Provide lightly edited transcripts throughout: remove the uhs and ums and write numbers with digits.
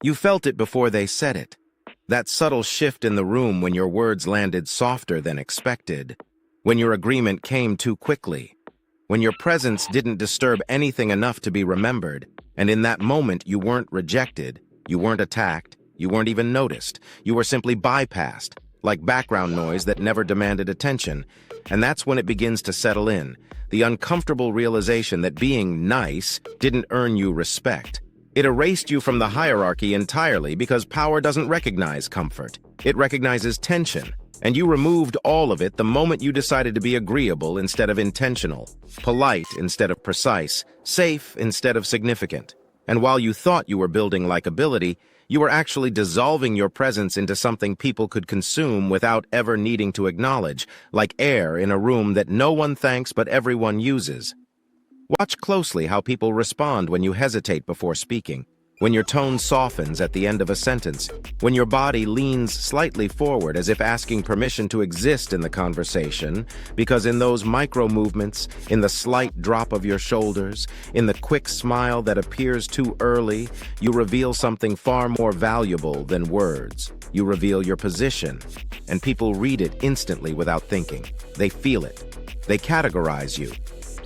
You felt it before they said it. That subtle shift in the room when your words landed softer than expected, when your agreement came too quickly, when your presence didn't disturb anything enough to be remembered, and in that moment you weren't rejected, you weren't attacked, you weren't even noticed, you were simply bypassed, like background noise that never demanded attention. And that's when it begins to settle in, the uncomfortable realization that being nice didn't earn you respect. It erased you from the hierarchy entirely because power doesn't recognize comfort. It recognizes tension, and you removed all of it the moment you decided to be agreeable instead of intentional, polite instead of precise, safe instead of significant. And while you thought you were building likability, you were actually dissolving your presence into something people could consume without ever needing to acknowledge, like air in a room that no one thanks but everyone uses. Watch closely how people respond when you hesitate before speaking, when your tone softens at the end of a sentence, when your body leans slightly forward as if asking permission to exist in the conversation, because in those micro movements, in the slight drop of your shoulders, in the quick smile that appears too early, you reveal something far more valuable than words. You reveal your position, and people read it instantly without thinking. They feel it. They categorize you.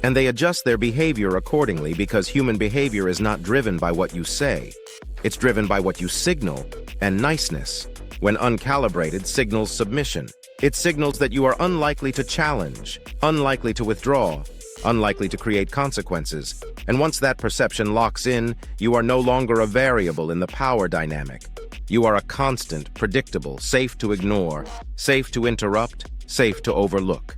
And they adjust their behavior accordingly because human behavior is not driven by what you say. It's driven by what you signal, and niceness, when uncalibrated, signals submission. It signals that you are unlikely to challenge, unlikely to withdraw, unlikely to create consequences. And once that perception locks in, you are no longer a variable in the power dynamic. You are a constant, predictable, safe to ignore, safe to interrupt, safe to overlook.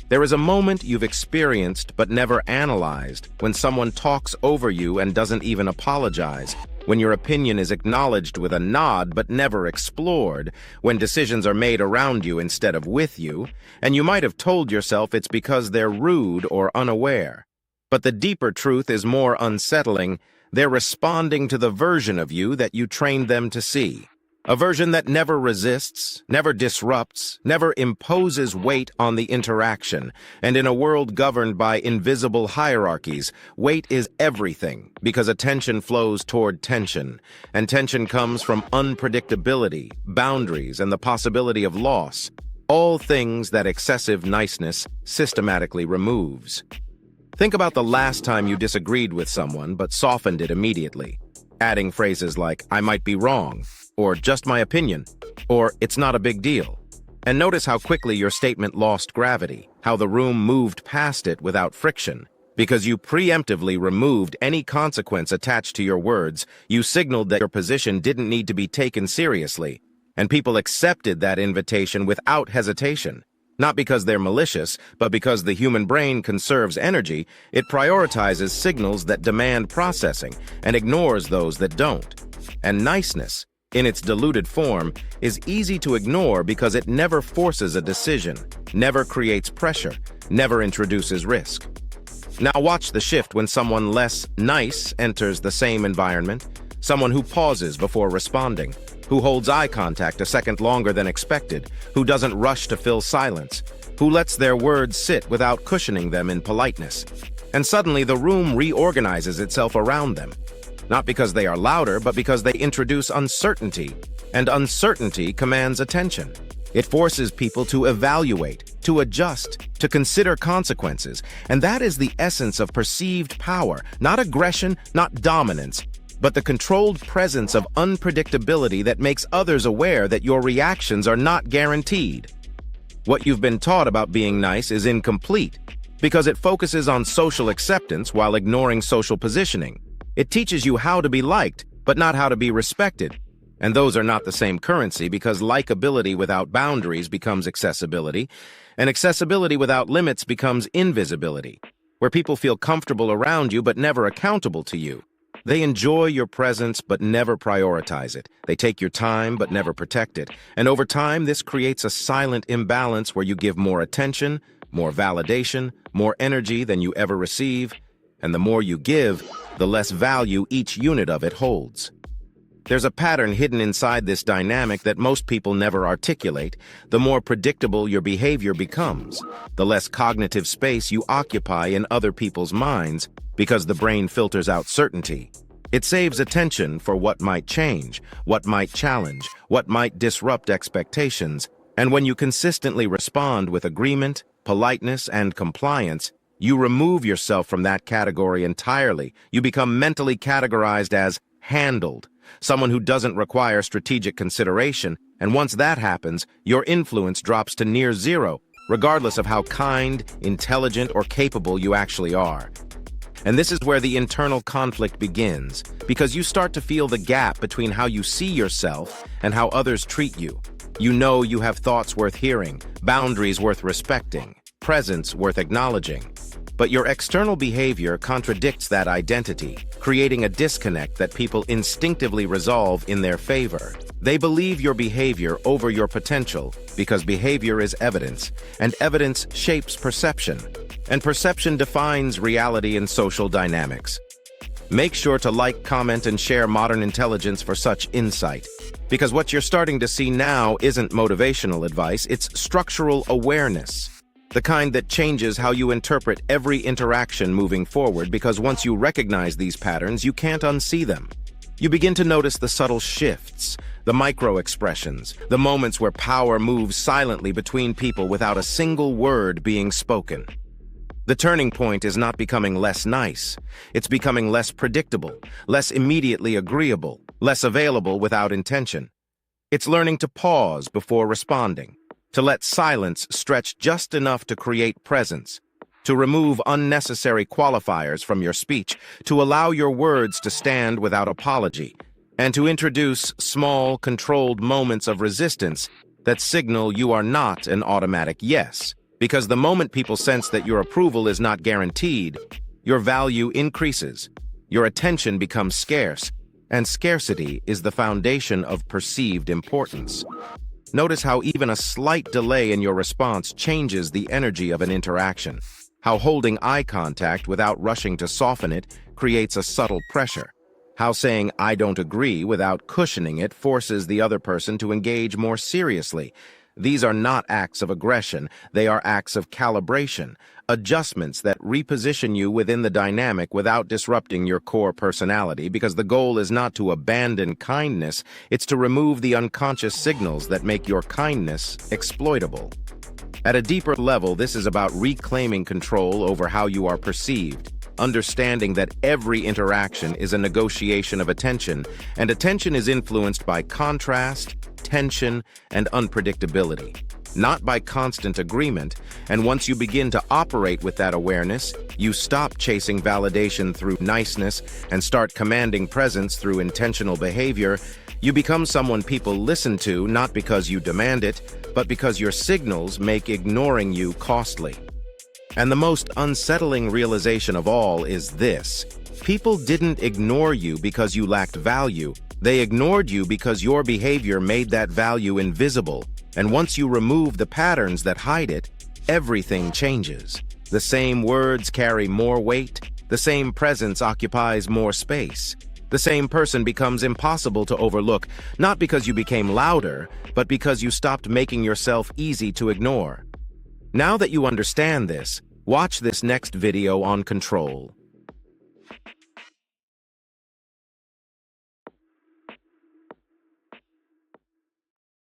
There is a moment you've experienced but never analyzed when someone talks over you and doesn't even apologize, when your opinion is acknowledged with a nod but never explored, when decisions are made around you instead of with you, and you might have told yourself it's because they're rude or unaware. But the deeper truth is more unsettling. They're responding to the version of you that you trained them to see. A version that never resists, never disrupts, never imposes weight on the interaction. And in a world governed by invisible hierarchies, weight is everything because attention flows toward tension. And tension comes from unpredictability, boundaries, and the possibility of loss. All things that excessive niceness systematically removes. Think about the last time you disagreed with someone but softened it immediately, adding phrases like, "I might be wrong," or "just my opinion," or "it's not a big deal." And notice how quickly your statement lost gravity, how the room moved past it without friction. Because you preemptively removed any consequence attached to your words, you signaled that your position didn't need to be taken seriously, and people accepted that invitation without hesitation. Not because they're malicious, but because the human brain conserves energy. It prioritizes signals that demand processing and ignores those that don't. And niceness, in its diluted form, is easy to ignore because it never forces a decision, never creates pressure, never introduces risk. Now watch the shift when someone less nice enters the same environment, someone who pauses before responding, who holds eye contact a second longer than expected, who doesn't rush to fill silence, who lets their words sit without cushioning them in politeness. And suddenly the room reorganizes itself around them. Not because they are louder, but because they introduce uncertainty, and uncertainty commands attention. It forces people to evaluate, to adjust, to consider consequences, and that is the essence of perceived power, not aggression, not dominance, but the controlled presence of unpredictability that makes others aware that your reactions are not guaranteed. What you've been taught about being nice is incomplete, because it focuses on social acceptance while ignoring social positioning. It teaches you how to be liked, but not how to be respected. And those are not the same currency because likability without boundaries becomes accessibility, and accessibility without limits becomes invisibility, where people feel comfortable around you but never accountable to you. They enjoy your presence but never prioritize it. They take your time but never protect it. And over time, this creates a silent imbalance where you give more attention, more validation, more energy than you ever receive. And the more you give, the less value each unit of it holds. There's a pattern hidden inside this dynamic that most people never articulate. The more predictable your behavior becomes, the less cognitive space you occupy in other people's minds, because the brain filters out certainty. It saves attention for what might change, what might challenge, what might disrupt expectations, and when you consistently respond with agreement, politeness, and compliance, you remove yourself from that category entirely. You become mentally categorized as handled, someone who doesn't require strategic consideration, and once that happens, your influence drops to near zero, regardless of how kind, intelligent, or capable you actually are. And this is where the internal conflict begins, because you start to feel the gap between how you see yourself and how others treat you. You know you have thoughts worth hearing, boundaries worth respecting, presence worth acknowledging. But your external behavior contradicts that identity, creating a disconnect that people instinctively resolve in their favor. They believe your behavior over your potential because behavior is evidence, and evidence shapes perception. And perception defines reality and social dynamics. Make sure to like, comment, and share Modern Intelligence for such insight. Because what you're starting to see now isn't motivational advice, it's structural awareness. The kind that changes how you interpret every interaction moving forward, because once you recognize these patterns, you can't unsee them. You begin to notice the subtle shifts, the micro-expressions, the moments where power moves silently between people without a single word being spoken. The turning point is not becoming less nice. It's becoming less predictable, less immediately agreeable, less available without intention. It's learning to pause before responding, to let silence stretch just enough to create presence, to remove unnecessary qualifiers from your speech, to allow your words to stand without apology, and to introduce small, controlled moments of resistance that signal you are not an automatic yes. Because the moment people sense that your approval is not guaranteed, your value increases, your attention becomes scarce, and scarcity is the foundation of perceived importance. Notice how even a slight delay in your response changes the energy of an interaction, how holding eye contact without rushing to soften it creates a subtle pressure, how saying "I don't agree" without cushioning it forces the other person to engage more seriously. These are not acts of aggression, they are acts of calibration, adjustments that reposition you within the dynamic without disrupting your core personality, because the goal is not to abandon kindness, it's to remove the unconscious signals that make your kindness exploitable. At a deeper level, this is about reclaiming control over how you are perceived, understanding that every interaction is a negotiation of attention, and attention is influenced by contrast, tension, and unpredictability, not by constant agreement. And once you begin to operate with that awareness, you stop chasing validation through niceness and start commanding presence through intentional behavior. You become someone people listen to, not because you demand it, but because your signals make ignoring you costly. And the most unsettling realization of all is this: people didn't ignore you because you lacked value. They ignored you because your behavior made that value invisible. And once you remove the patterns that hide it, everything changes. The same words carry more weight. The same presence occupies more space. The same person becomes impossible to overlook, not because you became louder, but because you stopped making yourself easy to ignore. Now that you understand this, watch this next video on control.